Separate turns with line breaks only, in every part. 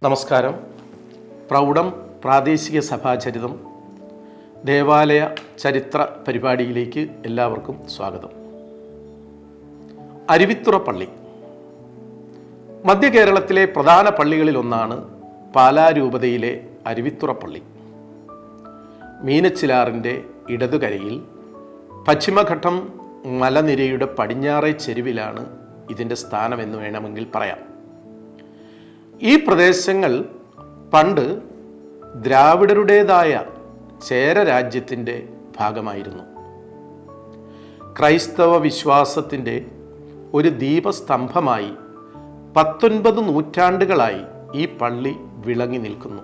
നമസ്കാരം. പ്രൗഢം പ്രാദേശിക സഭാചരിതം ദേവാലയ ചരിത്ര പരിപാടിയിലേക്ക് എല്ലാവർക്കും സ്വാഗതം. അരുവിത്തുറ പള്ളി മധ്യ കേരളത്തിലെ പ്രധാന പള്ളികളിലൊന്നാണ് പാലാ രൂപതയിലെ അരുവിത്തുറ പള്ളി. മീനച്ചിലാറിൻ്റെ ഇടതുകരയിൽ പശ്ചിമഘട്ടം മലനിരയുടെ പടിഞ്ഞാറേ ചെരുവിലാണ് ഇതിൻ്റെ സ്ഥാനമെന്ന് വേണമെങ്കിൽ പറയാം. ഈ പ്രദേശങ്ങൾ പണ്ട് ദ്രാവിഡരുടേതായ ചേര രാജ്യത്തിൻ്റെ ഭാഗമായിരുന്നു. ക്രൈസ്തവ വിശ്വാസത്തിൻ്റെ ഒരു ദീപസ്തംഭമായി 19 നൂറ്റാണ്ടുകളായി ഈ പള്ളി വിളങ്ങി നിൽക്കുന്നു.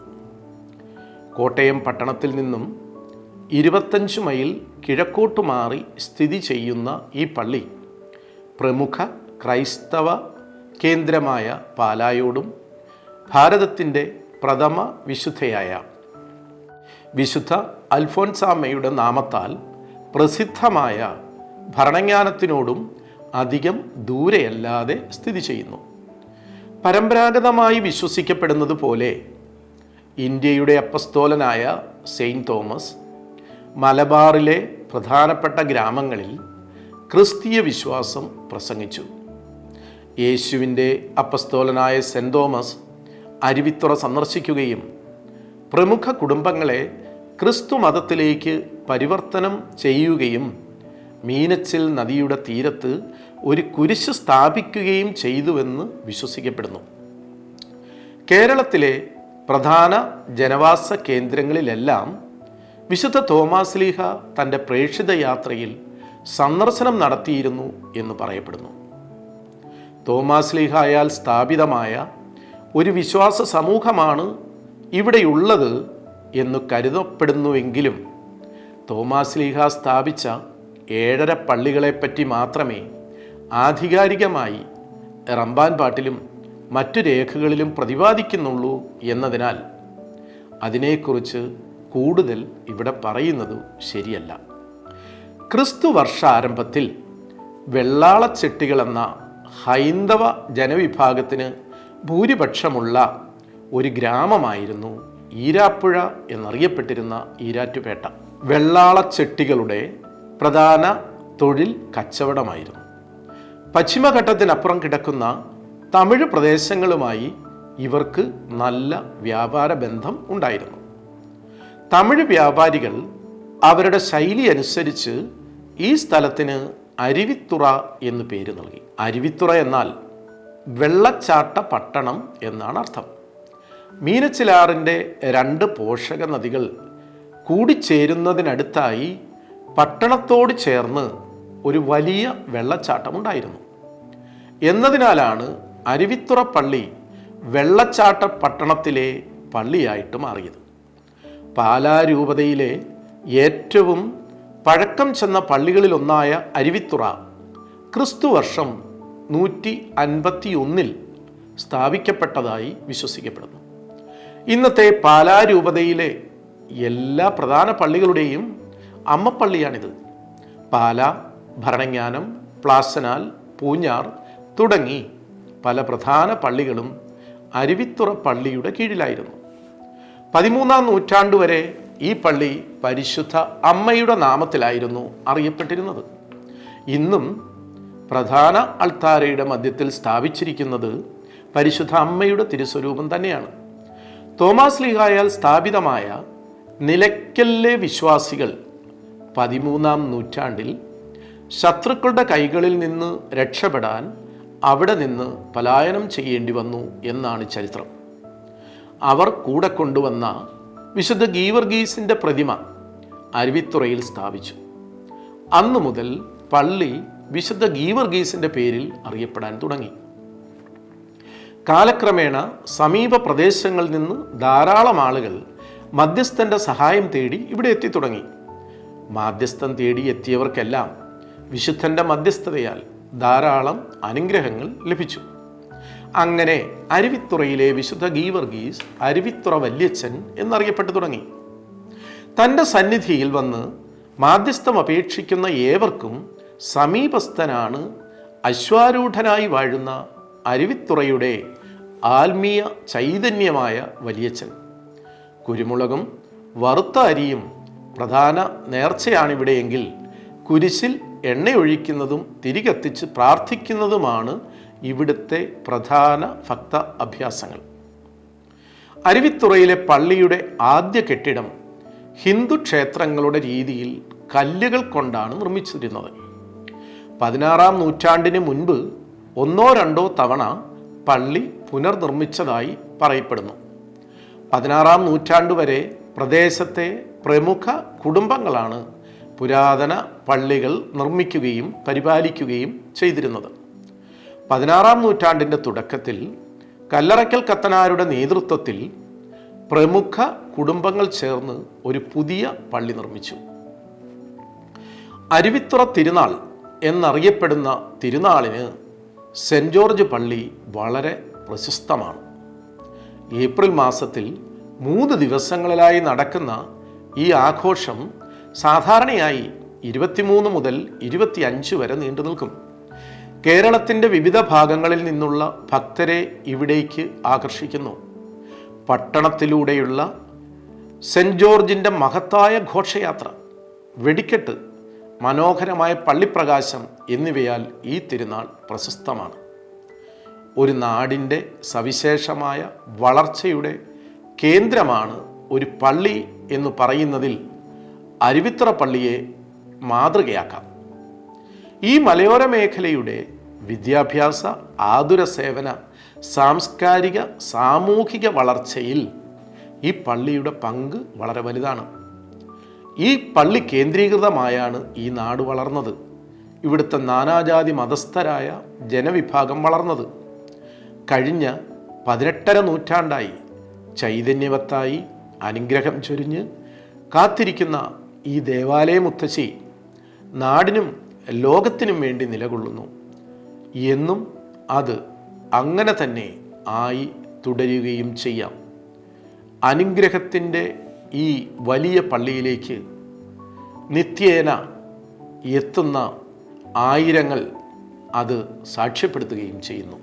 കോട്ടയം പട്ടണത്തിൽ നിന്നും 25 മൈൽ കിഴക്കോട്ട് മാറി സ്ഥിതി ചെയ്യുന്ന ഈ പള്ളി പ്രമുഖ ക്രൈസ്തവ കേന്ദ്രമായ പാലായോടും ഭാരതത്തിൻ്റെ പ്രഥമ വിശുദ്ധയായ വിശുദ്ധ അൽഫോൻസാമ്മയുടെ നാമത്താൽ പ്രസിദ്ധമായ ഭരണങ്ങാനത്തിനോടും അധികം ദൂരെയല്ലാതെ സ്ഥിതി ചെയ്യുന്നു. പരമ്പരാഗതമായി വിശ്വസിക്കപ്പെടുന്നത് പോലെ ഇന്ത്യയുടെ അപ്പസ്തോലനായ സെയിൻറ്റ് തോമസ് മലബാറിലെ പ്രധാനപ്പെട്ട ഗ്രാമങ്ങളിൽ ക്രിസ്തീയ വിശ്വാസം പ്രസംഗിച്ചു. യേശുവിൻ്റെ അപ്പസ്തോലനായ സെൻറ്റ് തോമസ് അരുവിത്തുറ സന്ദർശിക്കുകയും പ്രമുഖ കുടുംബങ്ങളെ ക്രിസ്തു മതത്തിലേക്ക് പരിവർത്തനം ചെയ്യുകയും മീനച്ചിൽ നദിയുടെ തീരത്ത് ഒരു കുരിശ് സ്ഥാപിക്കുകയും ചെയ്തുവെന്ന് വിശ്വസിക്കപ്പെടുന്നു. കേരളത്തിലെ പ്രധാന ജനവാസ കേന്ദ്രങ്ങളിലെല്ലാം വിശുദ്ധ തോമാശ്ലീഹ തൻ്റെ പ്രേക്ഷിത യാത്രയിൽ സന്ദർശനം നടത്തിയിരുന്നു എന്ന് പറയപ്പെടുന്നു. തോമാശ്ലീഹായാൽ സ്ഥാപിതമായ ഒരു വിശ്വാസ സമൂഹമാണ് ഇവിടെയുള്ളത് എന്ന് കരുതപ്പെടുന്നുവെങ്കിലും തോമാശ്ലീഹ സ്ഥാപിച്ച 7 പള്ളികളെപ്പറ്റി മാത്രമേ ആധികാരികമായി റമ്പാൻ പാട്ടിലും മറ്റു രേഖകളിലും പ്രതിപാദിക്കുന്നുള്ളൂ എന്നതിനാൽ അതിനെക്കുറിച്ച് കൂടുതൽ ഇവിടെ പറയുന്നത് ശരിയല്ല. ക്രിസ്തു വർഷാരംഭത്തിൽ വെള്ളാളച്ചെട്ടികളെന്ന ഹൈന്ദവ ജനവിഭാഗത്തിന് ഭൂരിപക്ഷമുള്ള ഒരു ഗ്രാമമായിരുന്നു ഈരാപ്പുഴ എന്നറിയപ്പെട്ടിരുന്ന ഈരാറ്റുപേട്ട. വെള്ളാളച്ചെട്ടികളുടെ പ്രധാന തൊഴിൽ കച്ചവടമായിരുന്നു. പശ്ചിമഘട്ടത്തിനപ്പുറം കിടക്കുന്ന തമിഴ് പ്രദേശങ്ങളുമായി ഇവർക്ക് നല്ല വ്യാപാര ബന്ധം ഉണ്ടായിരുന്നു. തമിഴ് വ്യാപാരികൾ അവരുടെ ശൈലി അനുസരിച്ച് ഈ സ്ഥലത്തിന് അരുവിത്തുറ എന്ന് പേര് നൽകി. അരുവിത്തുറ എന്നാൽ വെള്ളച്ചാട്ട പട്ടണം എന്നാണ് അർത്ഥം. മീനച്ചിലാറിൻ്റെ 2 പോഷക നദികൾ കൂടിച്ചേരുന്നതിനടുത്തായി പട്ടണത്തോട് ചേർന്ന് ഒരു വലിയ വെള്ളച്ചാട്ടമുണ്ടായിരുന്നു എന്നതിനാലാണ് അരുവിത്തുറ പള്ളി വെള്ളച്ചാട്ട പട്ടണത്തിലെ പള്ളിയായിട്ട് മാറിയത്. പാലാ രൂപതയിലെ ഏറ്റവും പഴക്കം ചെന്ന പള്ളികളിലൊന്നായ അരുവിത്തുറ ക്രിസ്തുവർഷം 151 സ്ഥാപിക്കപ്പെട്ടതായി വിശ്വസിക്കപ്പെടുന്നു. ഇന്നത്തെ പാലാ രൂപതയിലെ എല്ലാ പ്രധാന പള്ളികളുടെയും അമ്മപ്പള്ളിയാണിത്. പാല, ഭരണങ്ങാനം, പ്ലാസനാൽ, പൂഞ്ഞാർ തുടങ്ങി പല പ്രധാന പള്ളികളും അരുവിത്തുറ പള്ളിയുടെ കീഴിലായിരുന്നു. 13-ാം നൂറ്റാണ്ട് വരെ ഈ പള്ളി പരിശുദ്ധ അമ്മയുടെ നാമത്തിലായിരുന്നു അറിയപ്പെട്ടിരുന്നത്. ഇന്നും പ്രധാന അൾത്താരയുടെ മധ്യത്തിൽ സ്ഥാപിച്ചിരിക്കുന്നത് പരിശുദ്ധ അമ്മയുടെ തിരുസ്വരൂപം തന്നെയാണ്. തോമാശ്ലീഹായാൽ സ്ഥാപിതമായ നിലയ്ക്കലിലെ വിശ്വാസികൾ 13-ാം നൂറ്റാണ്ടിൽ ശത്രുക്കളുടെ കൈകളിൽ നിന്ന് രക്ഷപ്പെടാൻ അവിടെ നിന്ന് പലായനം ചെയ്യേണ്ടി വന്നു എന്നാണ് ചരിത്രം. അവർ കൂടെ കൊണ്ടുവന്ന വിശുദ്ധ ഗീവർഗീസിൻ്റെ പ്രതിമ അരുവിത്തുറയിൽ സ്ഥാപിച്ചു. അന്നു മുതൽ പള്ളി വിശുദ്ധ ഗീവർഗീസിൻ്റെ പേരിൽ അറിയപ്പെടാൻ തുടങ്ങി. കാലക്രമേണ സമീപ പ്രദേശങ്ങളിൽ നിന്ന് ധാരാളം ആളുകൾ മധ്യസ്ഥൻ്റെ സഹായം തേടി ഇവിടെ എത്തിത്തുടങ്ങി. മാധ്യസ്ഥം തേടി എത്തിയവർക്കെല്ലാം വിശുദ്ധൻ്റെ മധ്യസ്ഥതയാൽ ധാരാളം അനുഗ്രഹങ്ങൾ ലഭിച്ചു. അങ്ങനെ അരുവിത്തുറയിലെ വിശുദ്ധ ഗീവർഗീസ് അരുവിത്തുറ വല്യച്ഛൻ എന്നറിയപ്പെട്ടു തുടങ്ങി. തൻ്റെ സന്നിധിയിൽ വന്ന് മാധ്യസ്ഥം അപേക്ഷിക്കുന്ന ഏവർക്കും സമീപസ്ഥനാണ് അശ്വാരൂഢനായി വാഴുന്ന അരുവിത്തുറയുടെ ആത്മീയ ചൈതന്യമായ വലിയച്ഛൻ. കുരുമുളകും വറുത്ത അരിയും പ്രധാന നേർച്ചയാണിവിടെയെങ്കിൽ കുരിശിൽ എണ്ണയൊഴിക്കുന്നതും തിരികത്തിച്ച് പ്രാർത്ഥിക്കുന്നതുമാണ് ഇവിടുത്തെ പ്രധാന ഭക്ത അഭ്യാസങ്ങൾ. അരുവിത്തുറയിലെ പള്ളിയുടെ ആദ്യ കെട്ടിടം ഹിന്ദു ക്ഷേത്രങ്ങളുടെ രീതിയിൽ കല്ലുകൾ കൊണ്ടാണ് നിർമ്മിച്ചിരുന്നത്. 16-ാം നൂറ്റാണ്ടിന് മുൻപ് ഒന്നോ രണ്ടോ തവണ പള്ളി പുനർനിർമ്മിച്ചതായി പറയപ്പെടുന്നു. 16-ാം നൂറ്റാണ്ട് വരെ പ്രദേശത്തെ പ്രമുഖ കുടുംബങ്ങളാണ് പുരാതന പള്ളികൾ നിർമ്മിക്കുകയും പരിപാലിക്കുകയും ചെയ്തിരുന്നത്. 16-ാം നൂറ്റാണ്ടിൻ്റെ തുടക്കത്തിൽ കല്ലറയ്ക്കൽ കത്തനാരുടെ നേതൃത്വത്തിൽ പ്രമുഖ കുടുംബങ്ങൾ ചേർന്ന് ഒരു പുതിയ പള്ളി നിർമ്മിച്ചു. അരുവിത്തുറ തിരുനാൾ എന്നറിയപ്പെടുന്ന തിരുനാളിന് സെൻറ് ജോർജ് പള്ളി വളരെ പ്രശസ്തമാണ്. ഏപ്രിൽ മാസത്തിൽ 3 ദിവസങ്ങളിലായി നടക്കുന്ന ഈ ആഘോഷം സാധാരണയായി 23 മുതൽ 25 വരെ നീണ്ടു നിൽക്കും. കേരളത്തിൻ്റെ വിവിധ ഭാഗങ്ങളിൽ നിന്നുള്ള ഭക്തരെ ഇവിടേക്ക് ആകർഷിക്കുന്നു. പട്ടണത്തിലൂടെയുള്ള സെൻറ് ജോർജിൻ്റെ മഹത്തായ ഘോഷയാത്ര, വെടിക്കെട്ട്, മനോഹരമായ പള്ളിപ്രകാശം എന്നിവയാൽ ഈ തിരുനാൾ പ്രശസ്തമാണ്. ഒരു നാടിൻ്റെ സവിശേഷമായ വളർച്ചയുടെ കേന്ദ്രമാണ് ഒരു പള്ളി എന്ന് പറയുന്നതിൽ അരുവിത്തുറ പള്ളിയെ മാതൃകയാക്കാം. ഈ മലയോര മേഖലയുടെ വിദ്യാഭ്യാസ, ആതുര സേവന, സാംസ്കാരിക, സാമൂഹിക വളർച്ചയിൽ ഈ പള്ളിയുടെ പങ്ക് വളരെ വലുതാണ്. ഈ പള്ളി കേന്ദ്രീകൃതമായാണ് ഈ നാട് വളർന്നത്. ഇവിടുത്തെ നാനാജാതി മതസ്ഥരായ ജനവിഭാഗം വളർന്നത്. കഴിഞ്ഞ 18ാം നൂറ്റാണ്ടായി ചൈതന്യവത്തായി അനുഗ്രഹം ചൊരിഞ്ഞ് കാത്തിരിക്കുന്ന ഈ ദേവാലയ മുത്തശ്ശി നാടിനും ലോകത്തിനും വേണ്ടി നിലകൊള്ളുന്നു. എന്നും അത് അങ്ങനെ തന്നെ ആയി തുടരുകയും ചെയ്യാം. അനുഗ്രഹത്തിൻ്റെ ഈ വലിയ പള്ളിയിലേക്ക് നിത്യേന എത്തുന്ന ആയിരങ്ങൾ അത് സാക്ഷ്യപ്പെടുത്തുകയും ചെയ്യുന്നു.